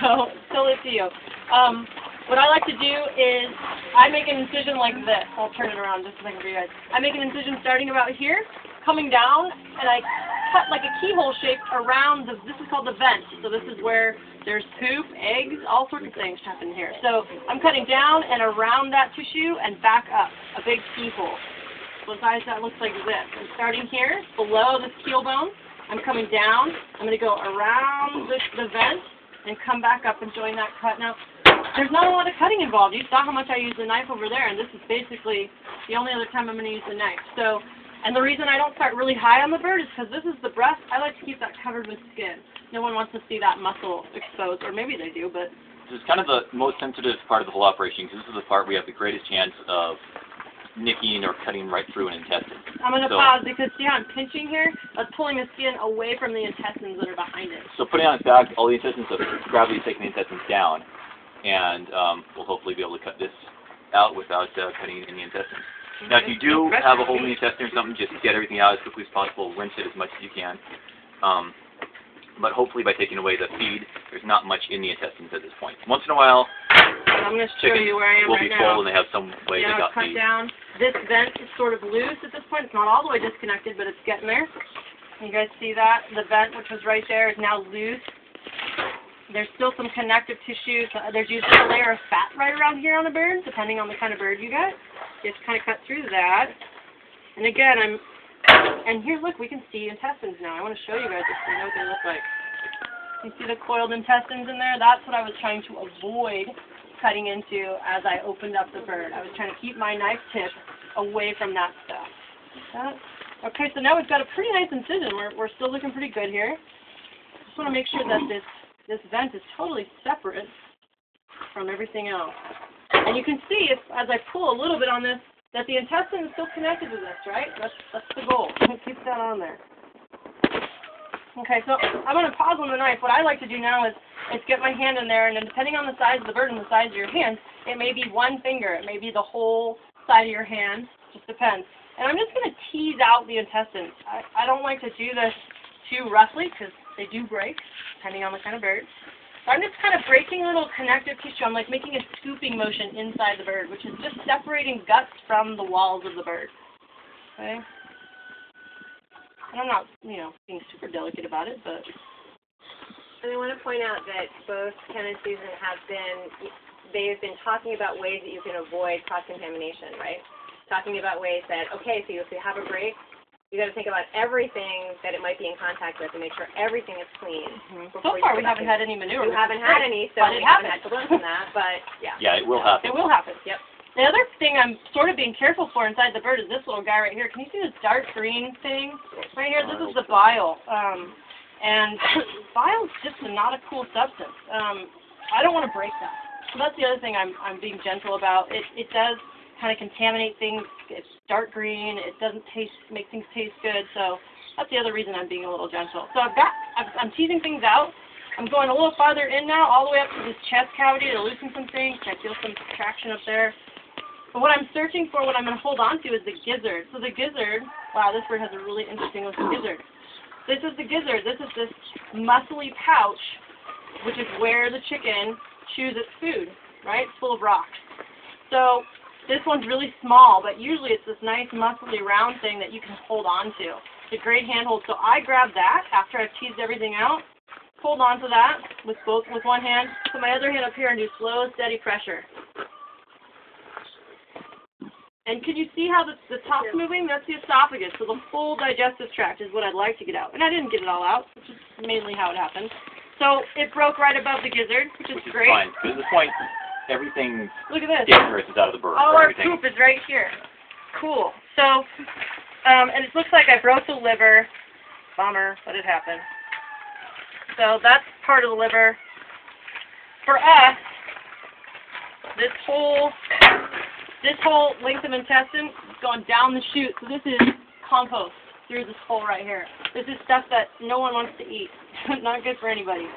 So, totally up to you. What I like to do is I make an incision like this. I'll turn it around just a second for you guys. I make an incision starting about here, coming down, and I cut like a keyhole shape around this is called the vent. So this is where there's poop, eggs, all sorts of things happen here. So I'm cutting down and around that tissue and back up, a big keyhole. So size that looks like this. I'm starting here, below this keel bone. I'm coming down. I'm going to go around the vent and come back up and join that cut. Now, there's not a lot of cutting involved. You saw how much I use the knife over there, and this is basically the only other time I'm going to use the knife. So, and the reason I don't start really high on the bird is because this is the breast. I like to keep that covered with skin. No one wants to see that muscle exposed, or maybe they do, but... This is kind of the most sensitive part of the whole operation, because this is the part we have the greatest chance of nicking or cutting right through an intestine. I'm going to pause because see how I'm pinching here? That's pulling the skin away from the intestines that are behind it. So putting on its back, all the intestines, so gravity is taking the intestines down, and we'll hopefully be able to cut this out without cutting any intestines. Okay. Now, if you do have a hole in the intestine or something, just get everything out as quickly as possible, rinse it as much as you can. But hopefully by taking away the feed, there's not much in the intestines at this point. Once in a while, I'm going to show you where I am will right be now. full and they have some way they got cut feed. down. This vent is sort of loose at this point. It's not all the way disconnected, but it's getting there. You guys see that? The vent, which was right there, is now loose. There's still some connective tissue. There's usually a layer of fat right around here on a bird, depending on the kind of bird you get. Just kind of cut through that. And again, and here, look, we can see intestines now. I want to show you guys this so you know what they look like. You see the coiled intestines in there? That's what I was trying to avoid cutting into as I opened up the bird. I was trying to keep my knife tip away from that stuff. Okay, so now we've got a pretty nice incision. We're still looking pretty good here. Just want to make sure that this vent is totally separate from everything else. And you can see, as I pull a little bit on this, that the intestine is still connected to this, right? That's the goal. Keep that on there. Okay, so I'm going to pause on the knife. What I like to do now is get my hand in there, and then depending on the size of the bird and the size of your hand, it may be one finger. It may be the whole side of your hand. Just depends. And I'm just going to tease out the intestines. I don't like to do this too roughly because they do break, depending on the kind of bird. So I'm just kind of breaking little connective tissue. I'm like making a scooping motion inside the bird, which is just separating guts from the walls of the bird. Okay? And I'm not, being super delicate about it, but... And I want to point out that both Ken and Susan they've been talking about ways that you can avoid cross-contamination, right? Talking about ways that, okay, so if you have a break, you got to think about everything that it might be in contact with and make sure everything is clean. So far, we haven't had any manure. You haven't had any, so we haven't had to learn from that, but yeah. Yeah, it will happen. It will happen. Yep. The other thing I'm sort of being careful for inside the bird is this little guy right here. Can you see this dark green thing right here? This is the bile. And bile is just not a cool substance. I don't want to break that. So that's the other thing I'm being gentle about. It does kind of contaminate things. It's dark green. It doesn't make things taste good. So that's the other reason I'm being a little gentle. So I'm teasing things out. I'm going a little farther in now, all the way up to this chest cavity to loosen some things. I feel some traction up there. But what I'm searching for, what I'm going to hold on to, is the gizzard. So the gizzard, wow, this bird has a really interesting looking gizzard. This is the gizzard. This is this muscly pouch, which is where the chicken chews its food, right? It's full of rocks. So this one's really small, but usually it's this nice muscly round thing that you can hold on to. It's a great handhold. So I grab that after I've teased everything out, hold on to that with one hand, put my other hand up here and do slow, steady pressure. And can you see how the top's moving? That's the esophagus. So the full digestive tract is what I'd like to get out. And I didn't get it all out, which is mainly how it happened. So it broke right above the gizzard, which is great. Fine. Because at this point, everything look at this. dangerous is out of the bird. All our poop is right here. Cool. So, and it looks like I broke the liver. Bummer, but it happened. So that's part of the liver. For us, this whole length of intestine is going down the chute. So this is compost through this hole right here. This is stuff that no one wants to eat. Not good for anybody.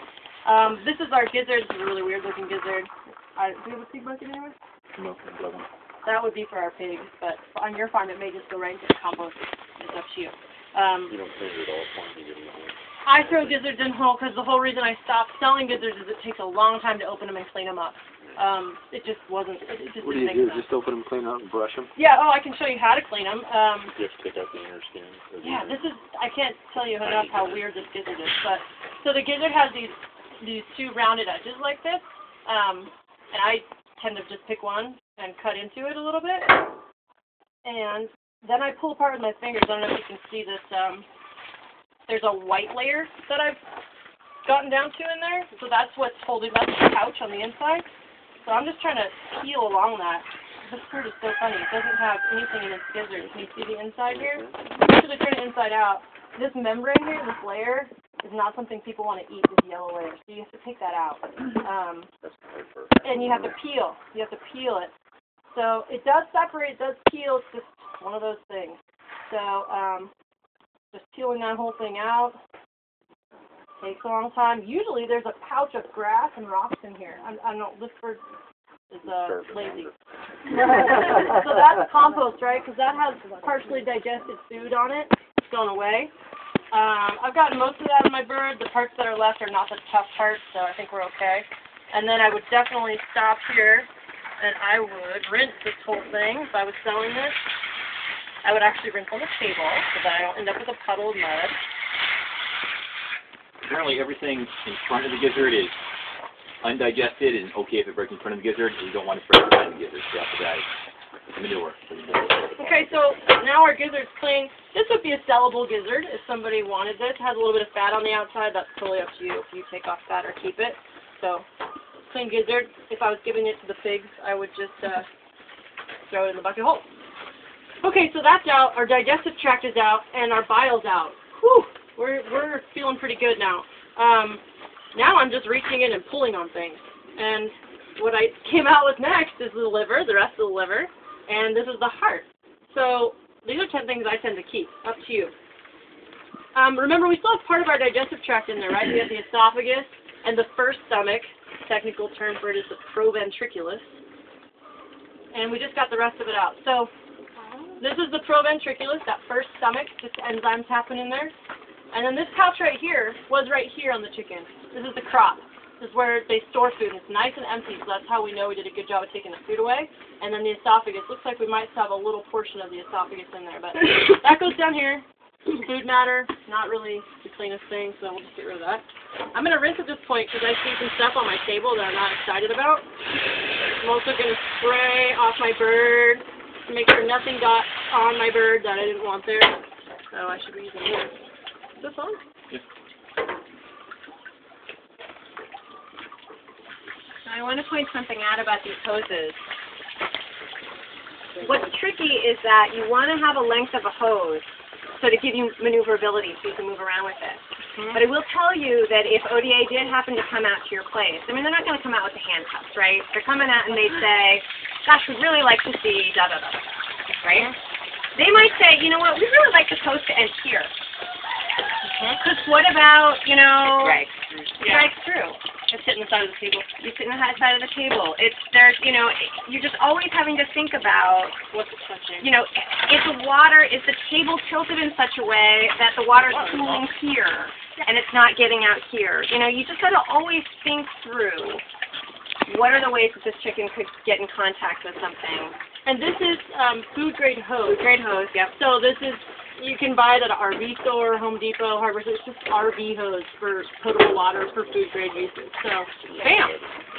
This is our gizzard. This is a really weird looking gizzard. Do you have a pig bucket anywhere? No, it doesn't. That would be for our pigs, but on your farm it may just go right into the compost. It's up to you. You don't clean it all for them, you give them the whole. I throw gizzards in whole because the whole reason I stopped selling gizzards is it takes a long time to open them and clean them up. It just wasn't. It just What do didn't you make do? sense. Just open them, clean out, and brush them? Yeah. Oh, I can show you how to clean them. You have to take out the inner skin. Yeah. This is. I can't tell you enough how weird this gizzard is. But so the gizzard has these two rounded edges like this, and I tend to just pick one and cut into it a little bit, and then I pull apart with my fingers. I don't know if you can see this. There's a white layer that I've gotten down to in there, so that's what's holding. That's the pouch on the inside. So I'm just trying to peel along that. This fruit is so funny. It doesn't have anything in its gizzard. Can you see the inside here? Actually, turn it inside out. This membrane here, this layer, is not something people want to eat, this yellow layer. So you have to take that out. And you have to peel. You have to peel it. So it does separate, it does peel. It's just one of those things. So just peeling that whole thing out takes a long time. Usually there's a pouch of grass and rocks in here. I don't know, Lifford is lazy. So that's compost, right? Because that has partially digested food on it. It's going away. I've gotten most of that in my bird. The parts that are left are not the tough parts, so I think we're okay. And then I would definitely stop here, and I would rinse this whole thing. If I was selling this, I would actually rinse on the table so that I don't end up with a puddle of mud. Apparently everything in front of the gizzard is undigested and okay if it breaks in front of the gizzard, and you don't want to break behind the gizzard, so after that it's manure. Okay, so now our gizzard's clean. This would be a sellable gizzard if somebody wanted this. It has a little bit of fat on the outside. That's totally up to you if you take off fat or keep it. So, clean gizzard. If I was giving it to the pigs, I would just throw it in the bucket hole. Okay, so that's out. Our digestive tract is out, and our bile's out. Whew! We're feeling pretty good now. Now I'm just reaching in and pulling on things. And what I came out with next is the liver, the rest of the liver, and this is the heart. So these are 10 things I tend to keep. Up to you. Remember, we still have part of our digestive tract in there, right? We have the esophagus and the first stomach. Technical term for it is the proventriculus. And we just got the rest of it out. So this is the proventriculus, that first stomach, just enzymes happening there. And then this pouch right here was right here on the chicken. This is the crop. This is where they store food, and it's nice and empty, so that's how we know we did a good job of taking the food away. And then the esophagus. Looks like we might still have a little portion of the esophagus in there, but that goes down here. Food matter, not really the cleanest thing, so we'll just get rid of that. I'm going to rinse at this point because I see some stuff on my table that I'm not excited about. I'm also going to spray off my bird to make sure nothing got on my bird that I didn't want there. So I should be using this. Is this on? Yeah. I want to point something out about these hoses. What's tricky is that you want to have a length of a hose so to give you maneuverability so you can move around with it. But I will tell you that if ODA did happen to come out to your place, I mean, they're not going to come out with the handcuffs, right? They're coming out and they say, gosh, we'd really like to see da-da-da-da, right? They might say, you know what, we'd really like this hose to end here. Because what about, you know, Right. strikes through. Just sitting on the side of the table. You sit on the high side of the table. There's, you know, you're just always having to think about, What's it touching? you know, is the table tilted in such a way that the water's cooling here and it's not getting out here? You know, you just got to always think through what are the ways that this chicken could get in contact with something. And this is food grade hose. Food grade hose, yep. So this is, you can buy it at an RV store, Home Depot, Harbor. It's just RV hose for potable water for food grade uses. So, bam!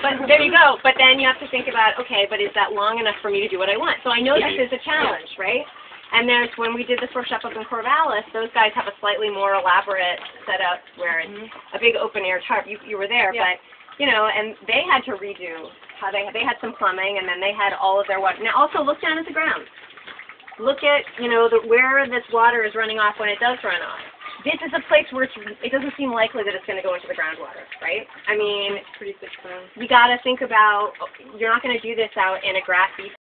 But there you go. But then you have to think about, okay, but is that long enough for me to do what I want? So I know this is a challenge, right? And there's, when we did this workshop up in Corvallis, those guys have a slightly more elaborate setup where it's a big open air tarp. You were there, but, you know, and they had to redo how they had some plumbing, and then they had all of their water. Now also look down at the ground. Look at, you know, where this water is running off when it does run off. This is a place where it doesn't seem likely that it's going to go into the groundwater, right? I mean, pretty thick ground. You got to think about, you're not going to do this out in a grassy